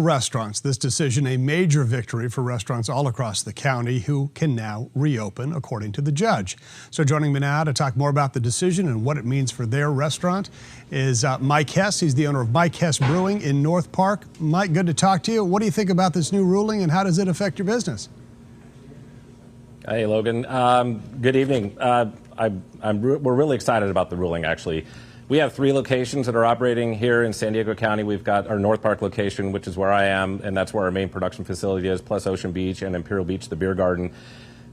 Restaurants. This decision a major victory for restaurants all across the county who can now reopen, according to the judge. So joining me now to talk more about the decision and what it means for their restaurant is Mike Hess. He's the owner of Mike Hess Brewing in North Park. Mike, good to talk to you. What do you think about this new ruling and how does it affect your business? Hey, Logan. Good evening. We're really excited about the ruling, actually. We have 3 locations that are operating here in San Diego County. We've got our North Park location, which is where I am, and that's where our main production facility is, plus Ocean Beach and Imperial Beach, the beer garden.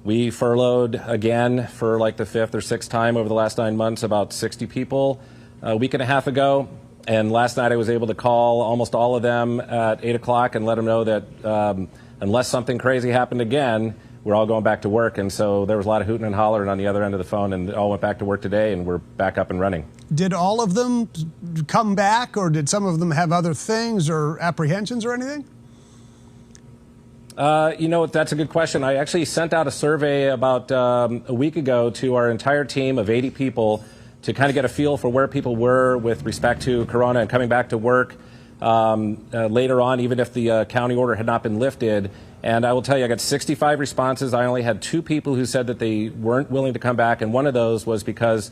We furloughed again for like the 5th or 6th time over the last 9 months, about 60 people a week and a half ago. And last night I was able to call almost all of them at 8 o'clock and let them know that unless something crazy happened again, we're all going back to work. And so there was a lot of hooting and hollering on the other end of the phone, and they all went back to work today, and we're back up and running. Did all of them come back, or did some of them have other things or apprehensions or anything? You know, that's a good question. I actually sent out a survey about a week ago to our entire team of 80 people to kind of get a feel for where people were with respect to Corona and coming back to work later on, even if the county order had not been lifted. And I will tell you, I got 65 responses. I only had 2 people who said that they weren't willing to come back, and one of those was because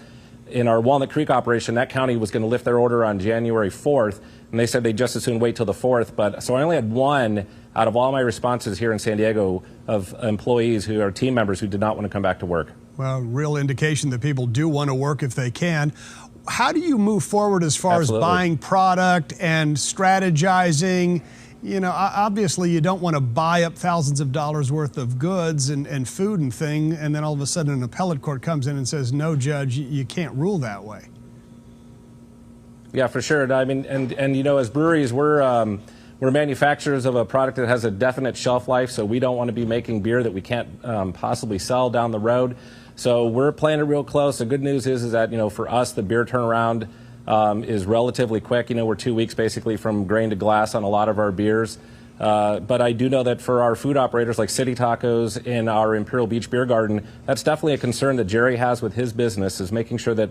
in our Walnut Creek operation, that county was going to lift their order on January 4th, and they said they'd just as soon wait till the 4th. But so I only had 1 out of all my responses here in San Diego of employees who are team members who did not want to come back to work. Well, real indication that people do want to work if they can. How do you move forward as far as buying product and strategizing? You know, obviously you don't want to buy up thousands of dollars worth of goods and food and thing, and then all of a sudden an appellate court comes in and says, no, judge, you can't rule that way. Yeah, for sure. I mean, and you know, as breweries, we're manufacturers of a product that has a definite shelf life, so we don't want to be making beer that we can't possibly sell down the road. So we're playing it real close. The good news is that, you know, for us, the beer turnaround is relatively quick. You know, we're 2 weeks basically from grain to glass on a lot of our beers. But I do know that for our food operators like City Tacos in our Imperial Beach beer garden, that's definitely a concern that Jerry has with his business, is making sure that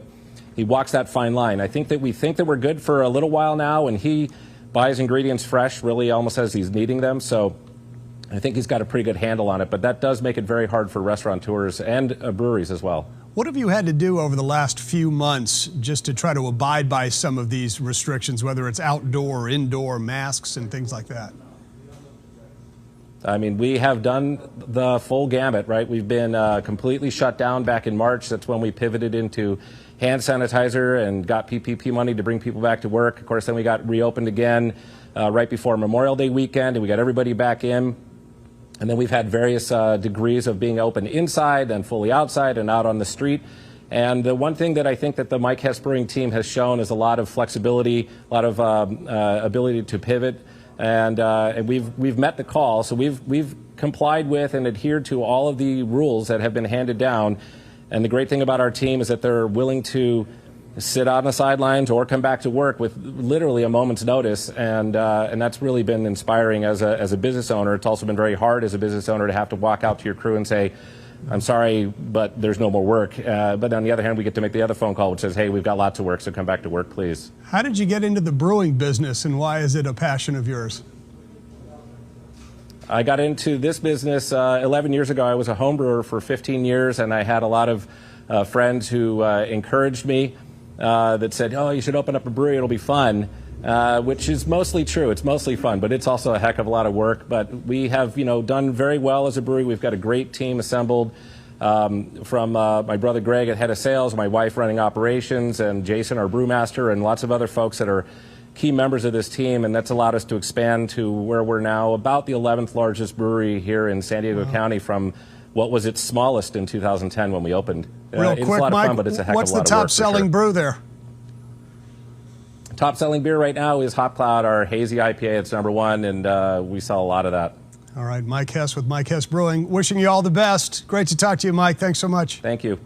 he walks that fine line. I think that we think that we're good for a little while now, and he buys ingredients fresh, really almost as he's needing them. So I think he's got a pretty good handle on it, but that does make it very hard for restaurateurs and breweries as well. What have you had to do over the last few months just to try to abide by some of these restrictions, whether it's outdoor or indoor, masks and things like that? I mean, we have done the full gamut, right? We've been completely shut down back in March. That's when we pivoted into hand sanitizer and got PPP money to bring people back to work. Of course, then we got reopened again right before Memorial Day weekend, and we got everybody back in. And then we've had various degrees of being open inside and fully outside and out on the street. And the one thing that I think that the Mike Hess Brewing team has shown is a lot of flexibility, a lot of ability to pivot. And we've met the call. So we've complied with and adhered to all of the rules that have been handed down. And the great thing about our team is that they're willing to sit on the sidelines or come back to work with literally a moment's notice, and that's really been inspiring as a business owner. It's also been very hard as a business owner to have to walk out to your crew and say, I'm sorry, but there's no more work. But on the other hand, we get to make the other phone call which says, hey, we've got lots of work, so come back to work, please. How did you get into the brewing business, and why is it a passion of yours? I got into this business 11 years ago. I was a home brewer for 15 years, and I had a lot of friends who encouraged me. That said, oh, you should open up a brewery, it'll be fun, which is mostly true. It's mostly fun, but it's also a heck of a lot of work. But we have, you know, done very well as a brewery. We've got a great team assembled from my brother Greg at head of sales, my wife running operations, and Jason, our brewmaster, and lots of other folks that are key members of this team, and that's allowed us to expand to where we're now about the 11th largest brewery here in San Diego County from what was its smallest in 2010 when we opened. Real quick, it's a lot Mike, of fun, but it's a heck what's of a lot the of work. top selling brew there? Top selling beer right now is Hop Cloud, our hazy IPA. It's #1, and we sell a lot of that. All right, Mike Hess with Mike Hess Brewing. Wishing you all the best. Great to talk to you, Mike. Thanks so much. Thank you.